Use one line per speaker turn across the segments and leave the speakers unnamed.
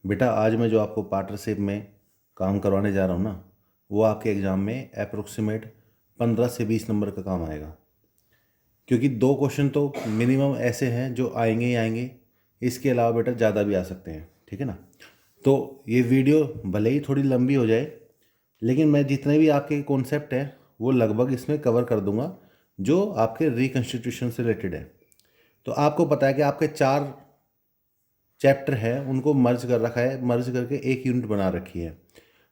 बेटा आज मैं जो आपको पार्टनरशिप में काम करवाने जा रहा हूँ ना, वो आपके एग्ज़ाम में अप्रोक्सीमेट 15 से 20 नंबर का काम आएगा। क्योंकि 2 क्वेश्चन तो मिनिमम ऐसे हैं जो आएंगे ही आएंगे। इसके अलावा बेटा ज़्यादा भी आ सकते हैं, ठीक है ना। तो ये वीडियो भले ही थोड़ी लंबी हो जाए, लेकिन मैं जितने भी आपके कॉन्सेप्ट हैं वो लगभग इसमें कवर कर दूंगा जो आपके रिकन्स्टिट्यूशन से रिलेटेड है। तो आपको पता है कि आपके 4 चैप्टर है, उनको मर्ज कर रखा है, मर्ज करके एक यूनिट बना रखी है,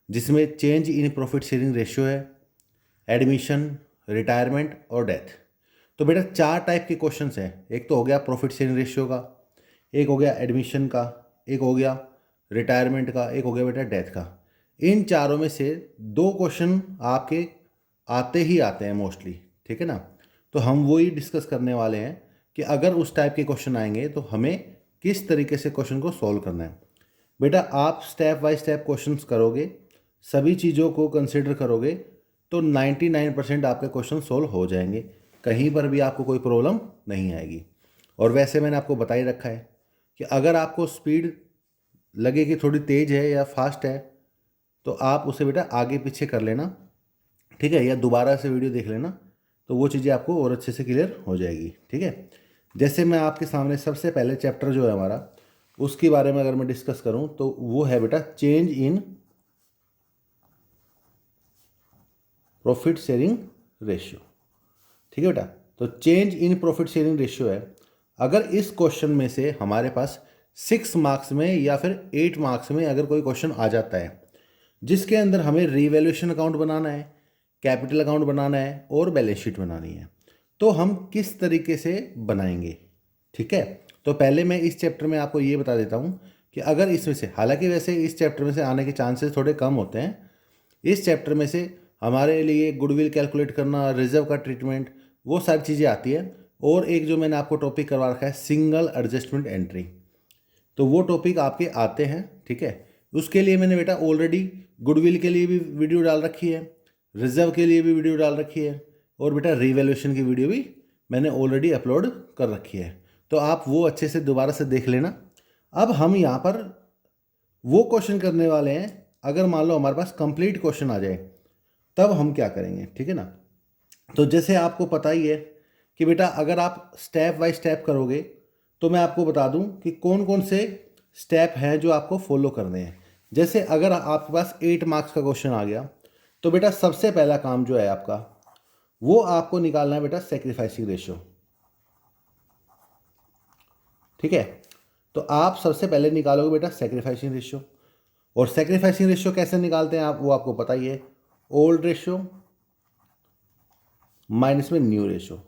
जिसमें change in profit sharing ratio है, एडमिशन, रिटायरमेंट और डेथ। तो बेटा 4 टाइप के क्वेश्चंस हैं। एक तो हो गया प्रॉफिट शेयरिंग रेशियो का, एक हो गया एडमिशन का, एक हो गया रिटायरमेंट का, एक हो गया बेटा डेथ का। इन चारों में से 2 क्वेश्चन आपके आते ही आते हैं मोस्टली, ठीक है ना। तो हम वही डिस्कस करने वाले हैं कि अगर उस टाइप के क्वेश्चन आएंगे तो हमें किस तरीके से क्वेश्चन को सॉल्व करना है। बेटा आप स्टेप बाय स्टेप क्वेश्चंस करोगे, सभी चीज़ों को कंसिडर करोगे तो 99% आपके क्वेश्चन सॉल्व हो जाएंगे। कहीं पर भी आपको कोई प्रॉब्लम नहीं आएगी। और वैसे मैंने आपको बता ही रखा है कि अगर आपको स्पीड लगे कि थोड़ी तेज़ है या फास्ट है तो आप उसे बेटा आगे पीछे कर लेना, ठीक है, या दोबारा से वीडियो देख लेना, तो वो चीज़ें आपको और अच्छे से क्लियर हो जाएगी, ठीक है। जैसे मैं आपके सामने सबसे पहले चैप्टर जो है हमारा, उसके बारे में अगर मैं डिस्कस करूं तो वो है बेटा change in profit sharing ratio, ठीक है बेटा। तो change in profit sharing ratio है। अगर इस क्वेश्चन में से हमारे पास 6 मार्क्स में या फिर 8 मार्क्स में अगर कोई क्वेश्चन आ जाता है जिसके अंदर हमें रीवैल्यूएशन अकाउंट बनाना है, कैपिटल अकाउंट बनाना है और बैलेंस शीट बनानी है, तो हम किस तरीके से बनाएंगे, ठीक है। तो पहले मैं इस चैप्टर में आपको ये बता देता हूँ कि अगर इसमें से, हालांकि वैसे इस चैप्टर में से आने के चांसेस थोड़े कम होते हैं, इस चैप्टर में से हमारे लिए गुडविल कैलकुलेट करना, रिजर्व का ट्रीटमेंट, वो सारी चीज़ें आती है। और एक जो मैंने आपको टॉपिक करवा रखा है सिंगल एडजस्टमेंट एंट्री, तो वो टॉपिक आपके आते हैं, ठीक है। उसके लिए मैंने बेटा ऑलरेडी गुडविल के लिए भी वीडियो डाल रखी है, रिजर्व के लिए भी वीडियो डाल रखी है, और बेटा रिवैल्यूएशन की वीडियो भी मैंने ऑलरेडी अपलोड कर रखी है। तो आप वो अच्छे से दोबारा से देख लेना। अब हम यहाँ पर वो क्वेश्चन करने वाले हैं, अगर मान लो हमारे पास कंप्लीट क्वेश्चन आ जाए तब हम क्या करेंगे, ठीक है ना। तो जैसे आपको पता ही है कि बेटा अगर आप स्टेप बाय स्टेप करोगे तो मैं आपको बता दूं कि कौन कौन से स्टेप हैं जो आपको फॉलो करने हैं। जैसे अगर आपके पास 8 मार्क्स का क्वेश्चन आ गया तो बेटा सबसे पहला काम जो है आपका, वो आपको निकालना है बेटा सेक्रीफाइसिंग रेशियो, ठीक है। तो आप सबसे पहले निकालोगे बेटा सेक्रीफाइसिंग रेशियो। और सेक्रीफाइसिंग रेशियो कैसे निकालते हैं आप, वो आपको पता ही है, ओल्ड रेशियो माइनस में न्यू रेशियो।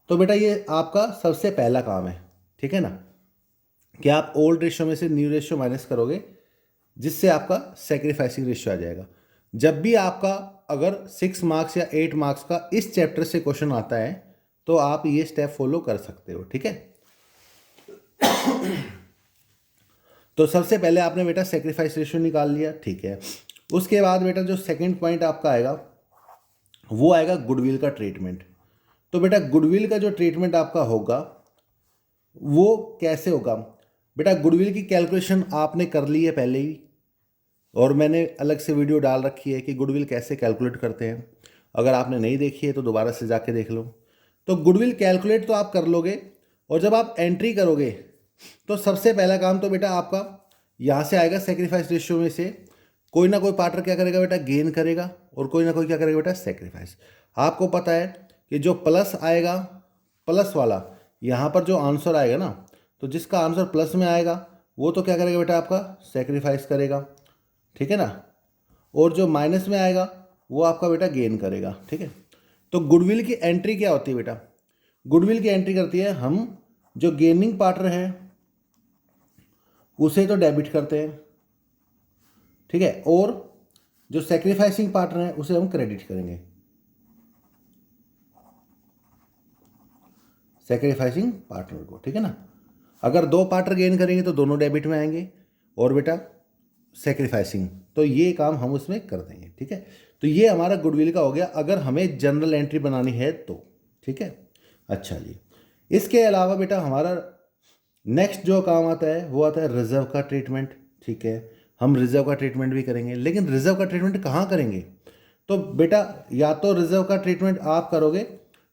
तो बेटा ये आपका सबसे पहला काम है, ठीक है ना, कि आप ओल्ड रेशियो में से न्यू रेशियो माइनस करोगे, जिससे आपका सेक्रीफाइसिंग रेशियो आ जाएगा। जब भी आपका अगर 6 मार्क्स या 8 मार्क्स का इस चैप्टर से क्वेश्चन आता है तो आप ये स्टेप फॉलो कर सकते हो, ठीक है। तो सबसे पहले आपने बेटा सेक्रीफाइस रेशियो निकाल लिया, ठीक है। उसके बाद बेटा जो सेकंड पॉइंट आपका आएगा वो आएगा गुडविल का ट्रीटमेंट। तो बेटा गुडविल का जो ट्रीटमेंट आपका होगा वो कैसे होगा, बेटा गुडविल की कैलकुलेशन आपने कर ली है पहले ही, और मैंने अलग से वीडियो डाल रखी है कि गुडविल कैसे कैलकुलेट करते हैं। अगर आपने नहीं देखी है तो दोबारा से जाके देख लो। तो गुडविल कैलकुलेट तो आप कर लोगे, और जब आप एंट्री करोगे तो सबसे पहला काम तो बेटा आपका यहाँ से आएगा, सेक्रीफाइस रेशियो में से कोई ना कोई पार्टनर क्या करेगा बेटा, गेन करेगा, और कोई ना कोई क्या करेगा बेटा, सेक्रीफाइस। आपको पता है कि जो प्लस आएगा, प्लस वाला यहाँ पर जो आंसर आएगा ना, तो जिसका आंसर प्लस में आएगा वो तो क्या करेगा बेटा, आपका सेक्रीफाइस करेगा, ठीक है ना। और जो माइनस में आएगा वो आपका बेटा गेन करेगा, ठीक है। तो गुडविल की एंट्री क्या होती है बेटा, गुडविल की एंट्री करती है, हम जो गेनिंग पार्टनर है उसे तो डेबिट करते हैं, ठीक है, और जो सेक्रीफाइसिंग पार्टनर है उसे हम क्रेडिट करेंगे, सेक्रीफाइसिंग पार्टनर को, ठीक है ना। अगर 2 पार्टनर गेन करेंगे तो दोनों डेबिट में आएंगे, और बेटा सेक्रीफाइसिंग, तो ये काम हम उसमें कर देंगे, ठीक है। तो ये हमारा गुडविल का हो गया अगर हमें जनरल एंट्री बनानी है तो, ठीक है। अच्छा जी, इसके अलावा बेटा हमारा नेक्स्ट जो काम आता है वो आता है रिजर्व का ट्रीटमेंट। ठीक है, हम रिजर्व का ट्रीटमेंट भी करेंगे, लेकिन रिजर्व का ट्रीटमेंट कहाँ करेंगे? तो बेटा या तो रिजर्व का ट्रीटमेंट आप करोगे,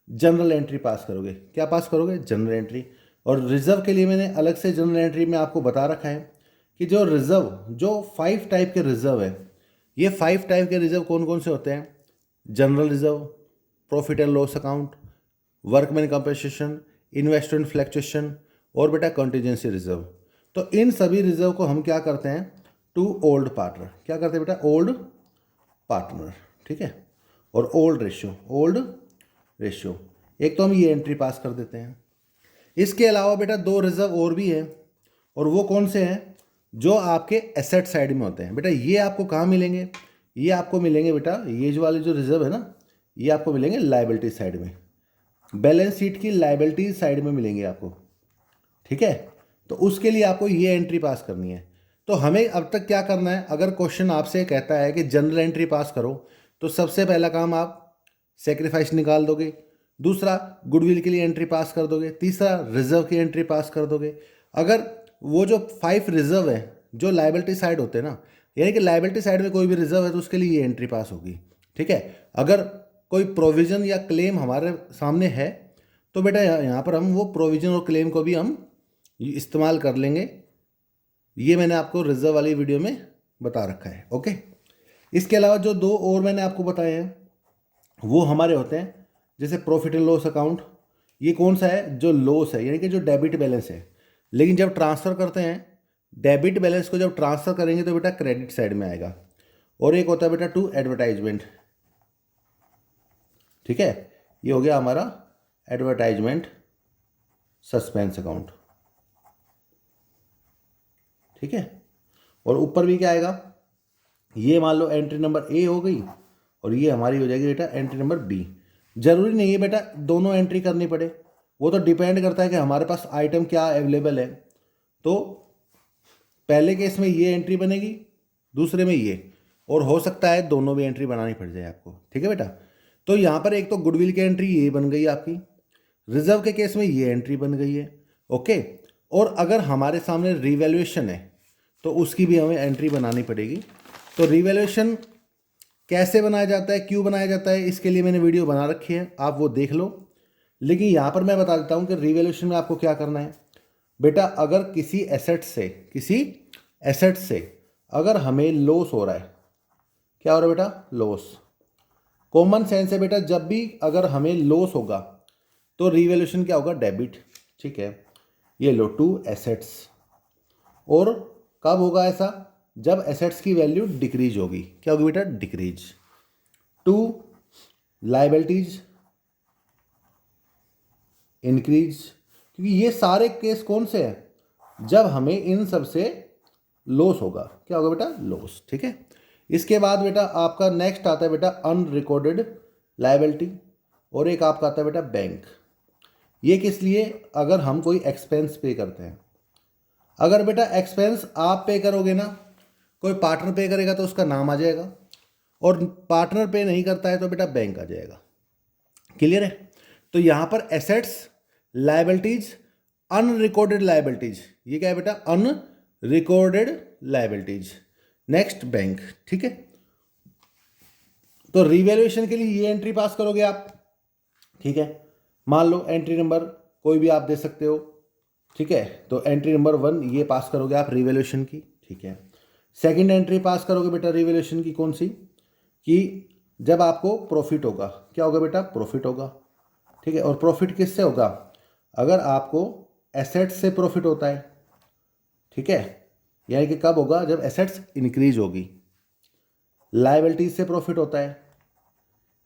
जनरल एंट्री पास करोगे। क्या पास करोगे? General entry. और रिजर्व के लिए मैंने अलग से जनरल एंट्री में आपको बता रखा है कि जो रिजर्व, जो 5 टाइप के रिजर्व है, ये 5 टाइप के रिजर्व कौन कौन से होते हैं? General reserve, profit and loss account, workman compensation, investment fluctuation और बेटा कंटीजेंसी रिजर्व। तो इन सभी रिजर्व को हम क्या करते हैं? To old partner. क्या करते हैं बेटा? ओल्ड पार्टनर, ठीक है। और ओल्ड रेशियो एक तो हम ये एंट्री पास कर देते हैं। इसके अलावा बेटा 2 रिजर्व और भी हैं, और वो कौन से हैं? जो आपके एसेट साइड में होते हैं। बेटा ये आपको कहाँ मिलेंगे? ये आपको मिलेंगे बेटा, ये जो वाले जो रिजर्व है ना, ये आपको मिलेंगे लायबिलिटी साइड में, बैलेंस शीट की लायबिलिटी साइड में मिलेंगे आपको, ठीक है। तो उसके लिए आपको ये एंट्री पास करनी है। तो हमें अब तक क्या करना है? अगर क्वेश्चन आपसे कहता है कि जनरल एंट्री पास करो, तो सबसे पहला काम आप सेक्रीफाइस निकाल दोगे, दूसरा गुडविल के लिए एंट्री पास कर दोगे, तीसरा रिजर्व की एंट्री पास कर दोगे। अगर वो जो 5 रिजर्व है जो लायबिलिटी साइड होते हैं ना, यानी कि लायबिलिटी साइड में कोई भी रिजर्व है तो उसके लिए ये एंट्री पास होगी, ठीक है। अगर कोई प्रोविज़न या क्लेम हमारे सामने है तो बेटा यहाँ पर हम वो प्रोविज़न और क्लेम को भी हम इस्तेमाल कर लेंगे। ये मैंने आपको रिजर्व वाली वीडियो में बता रखा है, ओके। इसके अलावा जो 2 और मैंने आपको बताए हैं वो हमारे होते हैं, जैसे प्रॉफिट एंड लॉस अकाउंट। ये कौन सा है? जो लॉस है, यानी कि जो डेबिट बैलेंस है, लेकिन जब ट्रांसफ़र करते हैं डेबिट बैलेंस को, जब ट्रांसफ़र करेंगे तो बेटा क्रेडिट साइड में आएगा। और एक होता है बेटा टू एडवर्टाइजमेंट, ठीक है। ये हो गया हमारा एडवर्टाइजमेंट सस्पेंस अकाउंट, ठीक है। और ऊपर भी क्या आएगा? ये मान लो एंट्री नंबर ए हो गई, और ये हमारी हो जाएगी बेटा एंट्री नंबर बी। जरूरी नहीं है बेटा दोनों एंट्री करनी पड़े, वो तो डिपेंड करता है कि हमारे पास आइटम क्या अवेलेबल है। तो पहले केस में ये एंट्री बनेगी, दूसरे में ये, और हो सकता है दोनों भी एंट्री बनानी पड़ जाए आपको, ठीक है बेटा। तो यहाँ पर एक तो गुडविल की एंट्री ये बन गई आपकी, रिजर्व के केस में ये एंट्री बन गई है, ओके। और अगर हमारे सामने रिवैल्यूएशन है तो उसकी भी हमें एंट्री बनानी पड़ेगी। तो रिवैल्यूएशन कैसे बनाया जाता है, क्यों बनाया जाता है, इसके लिए मैंने वीडियो बना रखी है, आप वो देख लो। लेकिन यहाँ पर मैं बता देता हूँ कि रिवैल्यूएशन में आपको क्या करना है बेटा। अगर किसी एसेट से अगर हमें लॉस हो रहा है, क्या हो रहा है बेटा? लॉस। कॉमन सेंस है बेटा, जब भी अगर हमें लॉस होगा तो रिवैल्यूएशन क्या होगा? डेबिट, ठीक है। ये लो टू एसेट्स। और कब होगा ऐसा? जब एसेट्स की वैल्यू डिक्रीज होगी। क्या होगी बेटा? डिक्रीज। टू लायबिलिटीज इंक्रीज, क्योंकि ये सारे केस कौन से हैं? जब हमें इन सब से लॉस होगा। क्या होगा बेटा? लॉस, ठीक है। इसके बाद बेटा आपका नेक्स्ट आता है बेटा अनरिकॉर्डेड लायबिलिटी, और एक आपका आता है बेटा बैंक। ये किस लिए? अगर हम कोई एक्सपेंस पे करते हैं। अगर बेटा एक्सपेंस आप पे करोगे ना, कोई पार्टनर पे करेगा तो उसका नाम आ जाएगा, और पार्टनर पे नहीं करता है तो बेटा बैंक आ जाएगा। क्लियर है? तो यहाँ पर एसेट्स, लायबिलिटीज, अनरिकॉर्डेड लायबिलिटीज, ये क्या है बेटा? Unrecorded liabilities. नेक्स्ट बैंक, ठीक है। तो रिवैल्यूएशन के लिए ये एंट्री पास करोगे आप, ठीक है। मान लो एंट्री नंबर कोई भी आप दे सकते हो, ठीक है। तो एंट्री नंबर 1 ये पास करोगे आप रिवैल्यूएशन की, ठीक है। सेकंड एंट्री पास करोगे बेटा रिवैल्यूएशन की, कौन सी? कि जब आपको प्रॉफिट होगा। क्या होगा बेटा? प्रॉफिट होगा, ठीक है। और प्रॉफिट किससे होगा? अगर आपको एसेट्स से प्रॉफिट होता है, ठीक है, यानी कि कब होगा? जब एसेट्स इंक्रीज होगी। लायबिलिटीज से प्रॉफिट होता है,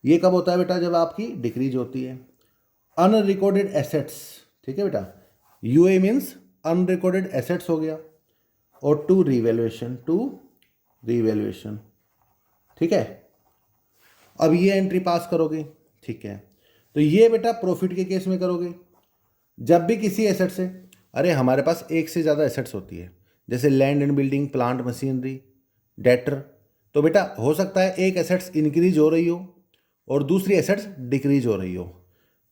ये कब होता है बेटा? जब आपकी डिक्रीज होती है। अनरिकॉर्डेड एसेट्स, ठीक है बेटा, यूए मीन्स अनरिकॉर्डेड एसेट्स हो गया। और टू रिवैल्यूएशन, ठीक है। अब ये एंट्री पास करोगे, ठीक है। तो ये बेटा प्रॉफिट के केस में करोगे। जब भी किसी एसेट से, अरे हमारे पास एक से ज़्यादा एसेट्स होती है, जैसे land and building, plant machinery, debtor, तो बेटा हो सकता है एक एसेट्स इंक्रीज हो रही हो और दूसरी एसेट्स डिक्रीज हो रही हो।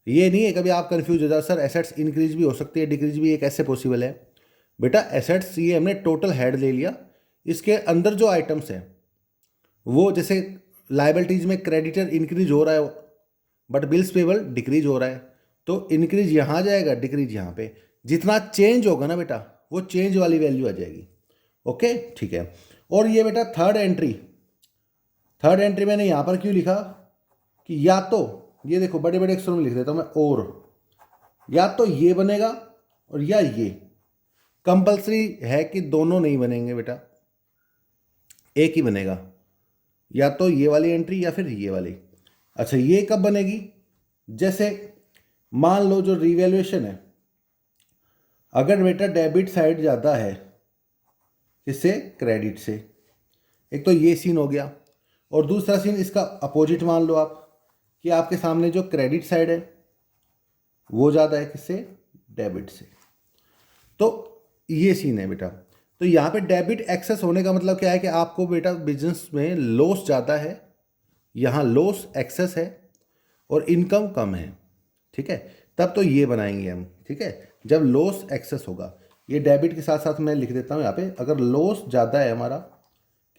ये नहीं है कभी आप कंफ्यूज हो जाओ, सर एसेट्स इंक्रीज भी हो सकती है, डिक्रीज भी, एक ऐसे पॉसिबल है बेटा। एसेट्स ये हमने टोटल हेड ले लिया इसके अंदर जो आइटम्स हैं वो जैसे लाइबिलिटीज में क्रेडिटर इंक्रीज हो रहा है बट बिल्स पेबल डिक्रीज हो रहा है, तो इंक्रीज यहाँ जाएगा, डिक्रीज यहाँ पे। जितना चेंज होगा ना बेटा वो चेंज वाली वैल्यू आ जाएगी। ओके ठीक है। और ये बेटा थर्ड एंट्री मैंने यहाँ पर क्यों लिखा कि या तो ये देखो बड़े बड़े अक्षरों में लिख देता हूँ मैं, और या तो ये बनेगा और या ये। कंपल्सरी है कि दोनों नहीं बनेंगे बेटा, एक ही बनेगा, या तो ये वाली एंट्री या फिर ये वाली। अच्छा ये कब बनेगी? जैसे मान लो जो रिवैल्यूएशन है, अगर बेटा डेबिट साइड ज़्यादा है किससे? क्रेडिट से। एक तो ये सीन हो गया, और दूसरा सीन इसका अपोजिट मान लो आप कि आपके सामने जो क्रेडिट साइड है वो ज़्यादा है किससे? डेबिट से। तो ये सीन है बेटा। तो यहाँ पे डेबिट एक्सेस होने का मतलब क्या है कि आपको बेटा बिजनेस में लॉस ज़्यादा है, यहाँ लॉस एक्सेस है और इनकम कम है, ठीक है, तब तो ये बनाएंगे हम, ठीक है, जब लॉस एक्सेस होगा। ये डेबिट के साथ साथ मैं लिख देता हूँ यहाँ पे, अगर लॉस ज़्यादा है हमारा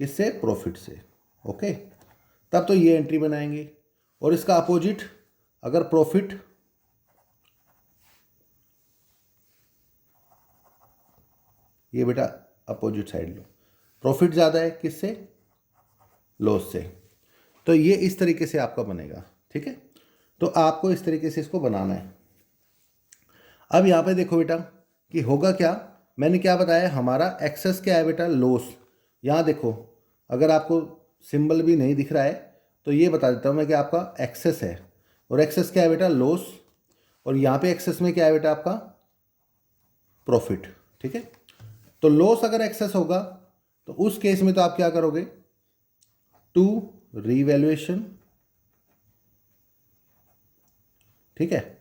किससे? प्रॉफिट से। ओके, तब तो ये एंट्री बनाएंगे। और इसका अपोजिट, अगर प्रॉफिट ये बेटा अपोजिट साइड लो, प्रॉफिट ज़्यादा है किससे? लॉस से। तो ये इस तरीके से आपका बनेगा, ठीक है। तो आपको इस तरीके से इसको बनाना है। अब यहाँ पे देखो बेटा कि होगा क्या, मैंने क्या बताया, हमारा एक्सेस क्या है बेटा? लॉस। यहाँ देखो अगर आपको सिंबल भी नहीं दिख रहा है तो ये बता देता हूँ मैं कि आपका एक्सेस है, और एक्सेस क्या है बेटा? लॉस। और यहाँ पे एक्सेस में क्या है बेटा? आपका प्रॉफिट, ठीक है। तो लॉस अगर एक्सेस होगा तो उस केस में तो आप क्या करोगे? टू रीवैल्यूएशन, ठीक है,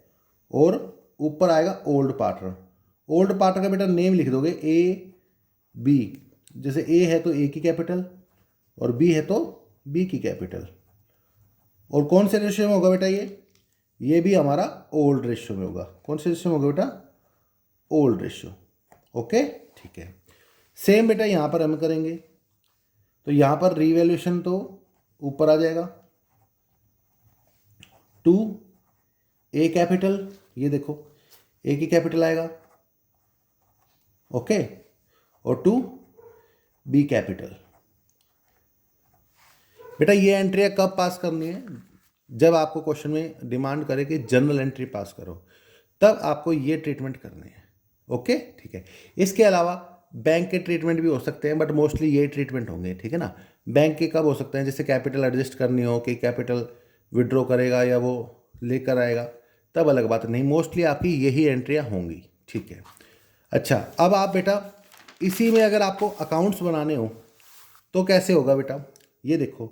और ऊपर आएगा ओल्ड पार्टनर। ओल्ड पार्टनर का बेटा नेम लिख दोगे ए बी, जैसे ए है तो ए की कैपिटल और बी है तो बी की कैपिटल। और कौन से रेशियो में होगा बेटा? ये भी हमारा ओल्ड रेशियो में होगा। कौन से रेशियो में होगा बेटा? Old ratio. ओके ठीक है। सेम बेटा यहाँ पर हम करेंगे, तो यहाँ पर रीवैल्यूएशन तो ऊपर आ जाएगा, टू ए कैपिटल, ये देखो ए की कैपिटल आएगा, ओके, और टू बी कैपिटल। बेटा ये एंट्रियाँ कब पास करनी है? जब आपको क्वेश्चन में डिमांड करे कि जनरल एंट्री पास करो, तब आपको ये ट्रीटमेंट करने हैं। ओके ठीक है। इसके अलावा बैंक के ट्रीटमेंट भी हो सकते हैं, बट मोस्टली ये ट्रीटमेंट होंगे, ठीक है ना। बैंक के कब हो सकते हैं? जैसे कैपिटल एडजस्ट करनी हो कि कैपिटल विड्रॉ करेगा या वो लेकर आएगा, तब अलग बात नहीं, मोस्टली आपकी यही एंट्रियाँ होंगी, ठीक है। अच्छा अब आप बेटा इसी में अगर आपको अकाउंट्स बनाने हो तो कैसे होगा बेटा? ये देखो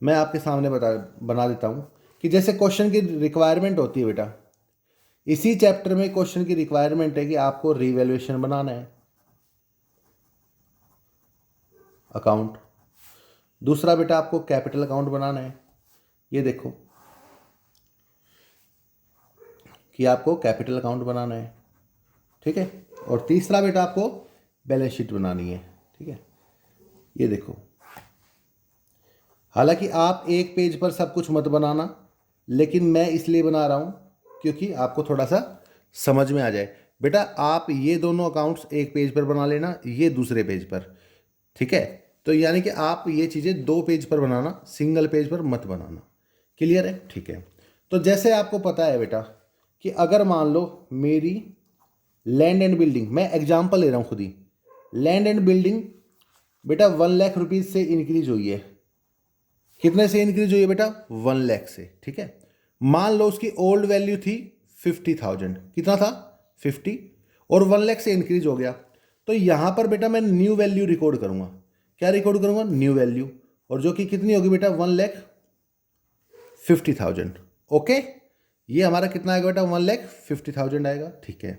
मैं आपके सामने बना देता हूँ कि जैसे क्वेश्चन की रिक्वायरमेंट होती है बेटा, इसी चैप्टर में क्वेश्चन की रिक्वायरमेंट है कि आपको रीवैल्यूएशन बनाना है अकाउंट। दूसरा बेटा आपको कैपिटल अकाउंट बनाना है, ये देखो कि आपको कैपिटल अकाउंट बनाना है, ठीक है। और तीसरा बेटा आपको बैलेंस शीट बनानी है, ठीक है, ये देखो। हालांकि आप एक पेज पर सब कुछ मत बनाना, लेकिन मैं इसलिए बना रहा हूँ क्योंकि आपको थोड़ा सा समझ में आ जाए। बेटा आप ये दोनों अकाउंट्स एक पेज पर बना लेना, ये दूसरे पेज पर, ठीक है। तो यानी कि आप ये चीज़ें दो पेज पर बनाना, सिंगल पेज पर मत बनाना। क्लियर है? ठीक है। तो जैसे आपको पता है बेटा कि अगर मान लो मेरी लैंड एंड बिल्डिंग, मैं एग्जाम्पल ले रहा हूँ खुद ही, लैंड एंड बिल्डिंग बेटा 1 लाख रुपीज़ से इंक्रीज हुई है। कितने से इंक्रीज हुई है बेटा? 1 लाख से, ठीक है। मान लो उसकी ओल्ड वैल्यू थी 50,000, कितना था? 50, और 1 लाख से इंक्रीज हो गया, तो यहाँ पर बेटा मैं न्यू वैल्यू रिकॉर्ड करूँगा। क्या रिकॉर्ड करूँगा? न्यू वैल्यू, और जो कि कितनी होगी बेटा? 1,50,000। ओके, ये हमारा कितना आएगा बेटा? 1,50,000 आएगा, ठीक है।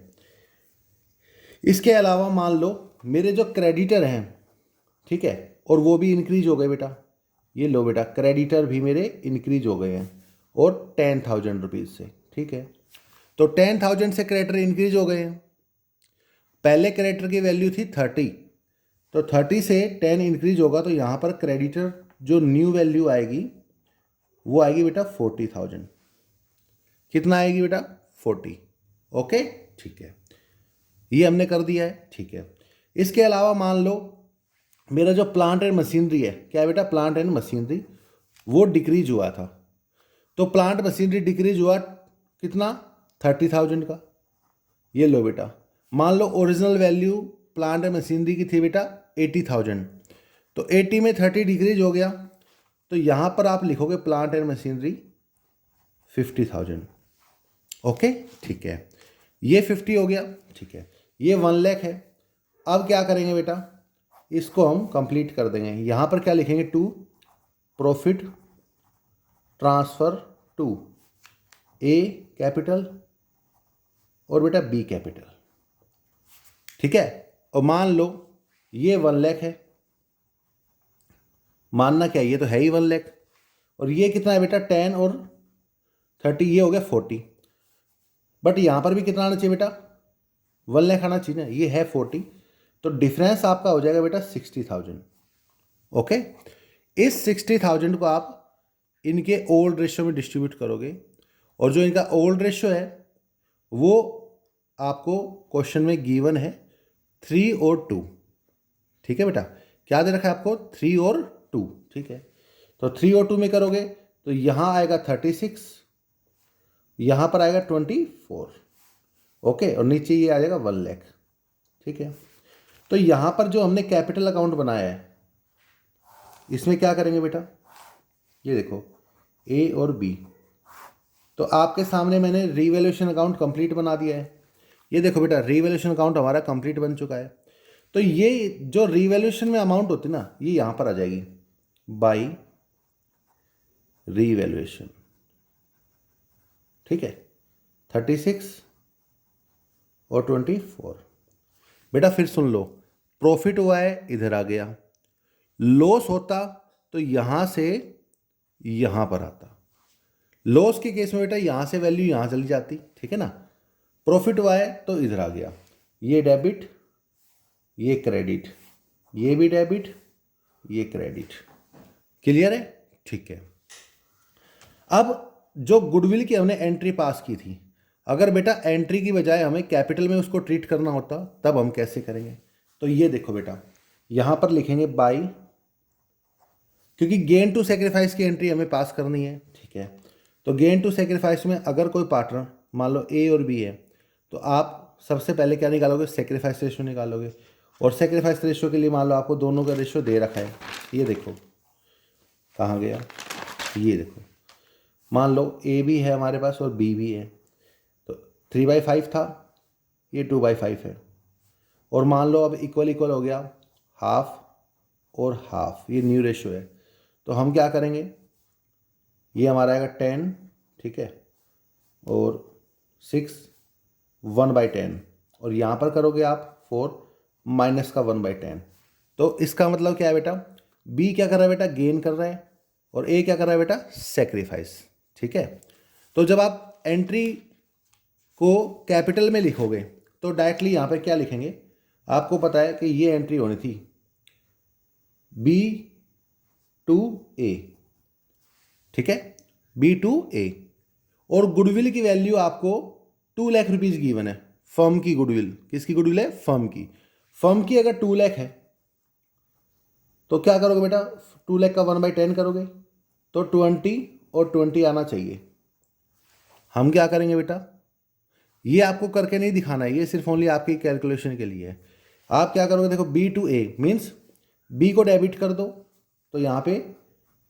इसके अलावा मान लो मेरे जो क्रेडिटर हैं, ठीक है, और वो भी इंक्रीज हो गए बेटा, ये लो बेटा क्रेडिटर भी मेरे इंक्रीज हो गए हैं, और 10,000 रुपीज़ से, ठीक है। तो 10,000 से क्रेडिटर इंक्रीज हो गए हैं। पहले क्रेडिटर की वैल्यू थी 30, तो 30 से 10 इंक्रीज होगा तो यहाँ पर क्रेडिटर जो न्यू वैल्यू आएगी वो आएगी बेटा 40,000। कितना आएगी बेटा? 40। ओके, ठीक है, ये हमने कर दिया है। ठीक है, इसके अलावा मान लो मेरा जो प्लांट एंड मशीनरी है, क्या है बेटा? प्लांट एंड मशीनरी, वो डिक्रीज हुआ था। तो प्लांट मशीनरी डिक्रीज हुआ कितना? 30,000 का। ये लो बेटा, मान लो original value plant and machinery की थी बेटा 80,000, तो 80 में 30 डिक्रीज हो गया, तो यहाँ पर आप लिखोगे प्लांट एंड मशीनरी 50,000। ओके, ठीक है, ये 50 हो गया। ठीक है, ये 1 लाख है। अब क्या करेंगे बेटा? इसको हम कंप्लीट कर देंगे। यहाँ पर क्या लिखेंगे? To profit transfer to a capital और बेटा बी कैपिटल। ठीक है, और मान लो ये 1 लाख है, मानना क्या, ये तो है ही 1 लाख, और ये कितना है बेटा? 10 और 30, ये हो गया 40। बट यहाँ पर भी कितना आना चाहिए बेटा? 1 लाख आना चाहिए ना, ये है 40, तो डिफरेंस आपका हो जाएगा बेटा 60,000। ओके, इस 60,000 को आप इनके ओल्ड रेशियो में डिस्ट्रीब्यूट करोगे, और जो इनका ओल्ड रेशियो है वो आपको क्वेश्चन में गिवन है 3 और 2। ठीक है बेटा, क्या दे रखा है आपको? 3 और 2। ठीक है, तो 3 और 2 में करोगे तो यहाँ आएगा 36, यहाँ पर आएगा 24। ओके, और नीचे ये आ जाएगा 1 लाख। ठीक है, तो यहाँ पर जो हमने कैपिटल अकाउंट बनाया है इसमें क्या करेंगे बेटा? ये देखो ए और बी, तो आपके सामने मैंने रीवैल्यूएशन अकाउंट कंप्लीट बना दिया है। ये देखो बेटा, रीवैल्यूएशन अकाउंट हमारा कंप्लीट बन चुका है। तो ये जो रीवैल्यूएशन में अमाउंट होती है ना, ये यहाँ पर आ जाएगी बाई रीवैल्यूएशन। ठीक है, 36 और 24। बेटा फिर सुन लो, प्रॉफिट हुआ है इधर आ गया, लॉस होता तो यहाँ से यहाँ पर आता। लॉस के केस में बेटा यहाँ से वैल्यू यहाँ चली जाती। ठीक है ना, प्रॉफिट हुआ है तो इधर आ गया, ये डेबिट ये क्रेडिट, ये भी डेबिट ये क्रेडिट। क्लियर है? ठीक है, अब जो गुडविल की हमने एंट्री पास की थी, अगर बेटा एंट्री की बजाय हमें कैपिटल में उसको ट्रीट करना होता तब हम कैसे करेंगे? तो ये देखो बेटा, यहाँ पर लिखेंगे बाई, क्योंकि गेन टू सेक्रीफाइस की एंट्री हमें पास करनी है। ठीक है, तो गेन टू सेक्रीफाइस में अगर कोई पार्टनर मान लो ए और बी है, तो आप सबसे पहले क्या निकालोगे? सेक्रीफाइस रेशियो निकालोगे, और सेक्रीफाइस रेशियो के लिए मान लो आपको दोनों का रेशियो दे रखा है। ये देखो कहाँ गया, ये देखो, मान लो ए भी है हमारे पास और बी भी है, तो 3/5 था, ये 2/5 है, और मान लो अब इक्वल इक्वल हो गया, हाफ और हाफ, ये न्यू रेशियो है। तो हम क्या करेंगे? ये हमारा आएगा 10, ठीक है, और 6 1/10, और यहाँ पर करोगे आप 4 माइनस का 1/10। तो इसका मतलब क्या है बेटा? बी क्या कर रहा है बेटा? गेन कर रहा है, और ए क्या कर रहा है बेटा? सेक्रीफाइस। ठीक है, तो जब आप एंट्री को कैपिटल में लिखोगे तो डायरेक्टली यहाँ पे क्या लिखेंगे? आपको पता है कि ये एंट्री होनी थी B/A। ठीक है, B/A, और गुडविल की वैल्यू आपको 2 लाख रुपीज़ गिवन है। फर्म की गुडविल, किसकी गुडविल है? फर्म की। फर्म की अगर 2 लाख है तो क्या करोगे बेटा? 2 लाख का 1/10 करोगे तो 20 और 20 आना चाहिए। हम क्या करेंगे बेटा? ये आपको करके नहीं दिखाना है, ये सिर्फ ओनली आपकी कैलकुलेशन के लिए है। आप क्या करोगे? देखो B/A मीन्स बी को डेबिट कर दो तो यहाँ पे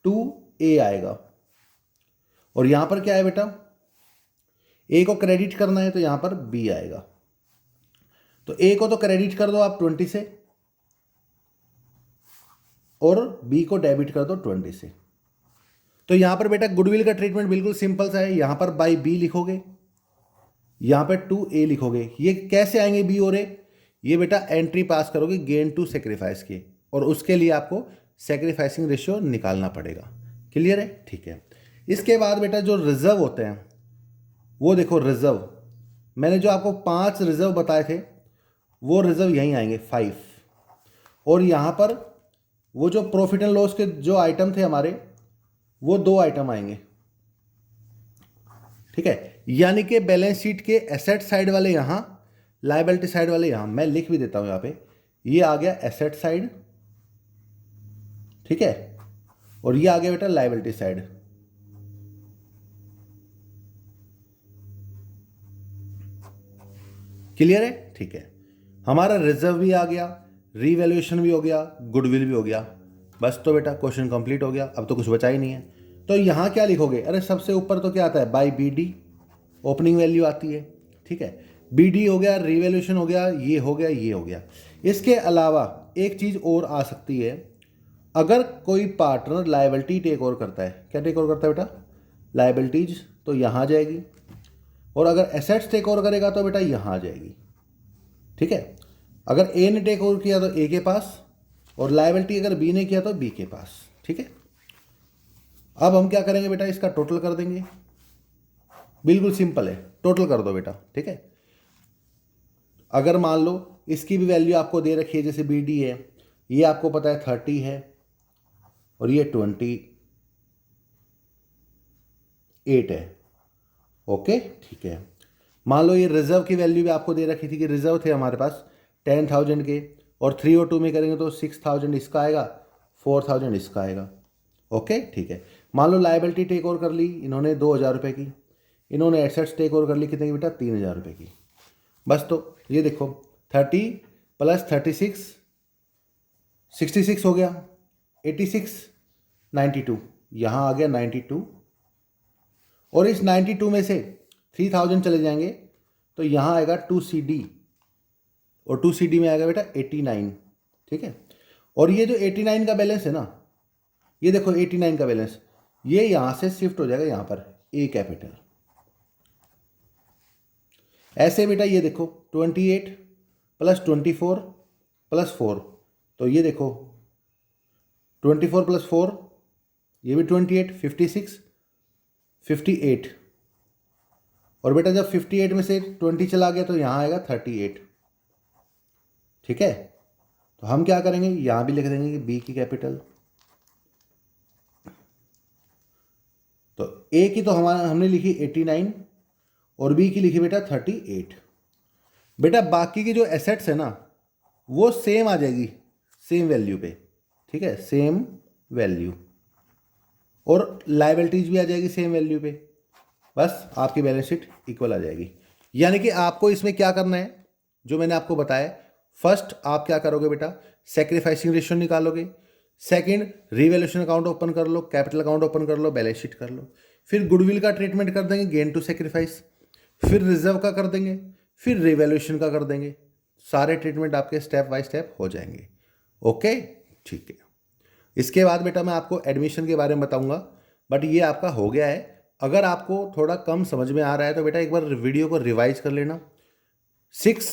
2A आएगा, और यहाँ पर क्या है बेटा? ए को क्रेडिट करना है तो यहाँ पर B आएगा। तो ए को तो क्रेडिट कर दो आप 20 से, और B को डेबिट कर दो 20 से। तो यहाँ पर बेटा गुडविल का ट्रीटमेंट बिल्कुल सिंपल सा है। यहाँ पर बाई B लिखोगे, यहाँ पर 2A लिखोगे। ये कैसे आएंगे B और A? ये बेटा एंट्री पास करोगे गेन टू सेक्रीफाइस के, और उसके लिए आपको सेक्रीफाइसिंग रेशियो निकालना पड़ेगा। क्लियर है? ठीक है, इसके बाद बेटा जो रिजर्व होते हैं वो देखो, रिजर्व मैंने जो आपको 5 रिजर्व बताए थे वो रिजर्व यहीं आएंगे 5, और यहाँ पर वो जो प्रॉफिट एंड लॉस के जो आइटम थे हमारे, वो 2 आइटम आएंगे। ठीक है, यानी कि बैलेंस शीट के एसेट साइड वाले यहाँ, लायबिलिटी साइड वाले यहाँ। मैं लिख भी देता हूँ यहाँ पे, ये आ गया एसेट साइड, ठीक है, और ये आ गया बेटा लायबिलिटी साइड। क्लियर है? ठीक है, हमारा रिजर्व भी आ गया, रीवैल्यूएशन भी हो गया, गुडविल भी हो गया। बस तो बेटा क्वेश्चन कंप्लीट हो गया, अब तो कुछ बचा ही नहीं है। तो यहाँ क्या लिखोगे? अरे सबसे ऊपर तो क्या आता है? बाय बीडी ओपनिंग वैल्यू आती है। ठीक है, बीडी हो गया, रीवैल्यूएशन हो गया, ये हो गया, ये हो गया। इसके अलावा एक चीज़ और आ सकती है, अगर कोई पार्टनर लायबिलिटी टेक ओवर करता है। क्या टेक ओवर करता है बेटा? लायबिलिटीज, तो यहाँ आ जाएगी। और अगर एसेट्स टेक ओवर करेगा तो बेटा यहाँ आ जाएगी। ठीक है, अगर ए ने टेक ओवर किया तो ए के पास, और लायबिलिटी अगर बी ने किया तो बी के पास। ठीक है, अब हम क्या करेंगे बेटा? इसका टोटल कर देंगे। बिल्कुल सिंपल है, टोटल कर दो बेटा। ठीक है, अगर मान लो इसकी भी वैल्यू आपको दे रखी है, जैसे बी डी है, ये आपको पता है 30 है और ये 28 है। ओके, ठीक है। मान लो ये रिजर्व की वैल्यू भी आपको दे रखी थी कि रिजर्व थे हमारे पास 10,000 के, और 3 और 2 में करेंगे तो 6,000 इसका आएगा, 4,000 इसका आएगा। ओके, ठीक है। मान लो लायबिलिटी टेक ओवर कर ली इन्होंने 2,000 रुपये की, इन्होंने एसेट्स टेक ओवर कर ली कितने की बेटा? 3,000 रुपये की। बस तो ये देखो 30 + 36 66 हो गया, 86 92, यहाँ आ गया 92, और इस 92 में से 3,000 चले जाएंगे तो यहाँ आएगा 2CD, और 2CD में आएगा बेटा 89। ठीक है, और ये जो 89 का बैलेंस है ना, ये देखो 89 का बैलेंस, ये यहाँ से शिफ्ट हो जाएगा यहाँ पर ए कैपिटल। ऐसे बेटा ये देखो 28 + 24 + 4, तो ये देखो 24 + 4, ये भी 28, 56, 58, और बेटा जब 58 में से 20 चला गया तो यहाँ आएगा 38। ठीक है, तो हम क्या करेंगे? यहाँ भी लिख देंगे कि बी की कैपिटल। तो ए की तो हमने लिखी 89 और बी की लिखी बेटा 38। बेटा बाकी की जो एसेट्स है ना, वो सेम आ जाएगी, सेम वैल्यू पे। ठीक है, सेम वैल्यू, और लायबिलिटीज भी आ जाएगी सेम वैल्यू पे। बस आपकी बैलेंस शीट इक्वल आ जाएगी। यानी कि आपको इसमें क्या करना है, जो मैंने आपको बताया, फर्स्ट आप क्या करोगे बेटा? सैक्रिफाइसिंग रेशियो निकालोगे। सेकंड, रिवैल्यूएशन अकाउंट ओपन कर लो, कैपिटल अकाउंट ओपन कर लो, बैलेंस शीट कर लो। फिर गुडविल का ट्रीटमेंट कर देंगे, गेन टू सैक्रिफाइस। फिर रिजर्व का कर देंगे, फिर रिवैल्यूएशन का कर देंगे। सारे ट्रीटमेंट आपके स्टेप बाय स्टेप हो जाएंगे। ओके, ठीक है। इसके बाद बेटा मैं आपको एडमिशन के बारे में बताऊंगा, बट ये आपका हो गया है। अगर आपको थोड़ा कम समझ में आ रहा है तो बेटा एक बार वीडियो को रिवाइज कर लेना। 6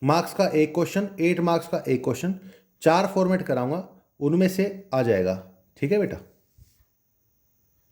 मार्क्स का एक क्वेश्चन, 8 मार्क्स का एक क्वेश्चन, 4 फॉर्मेट कराऊंगा, उनमें से आ जाएगा। ठीक है बेटा।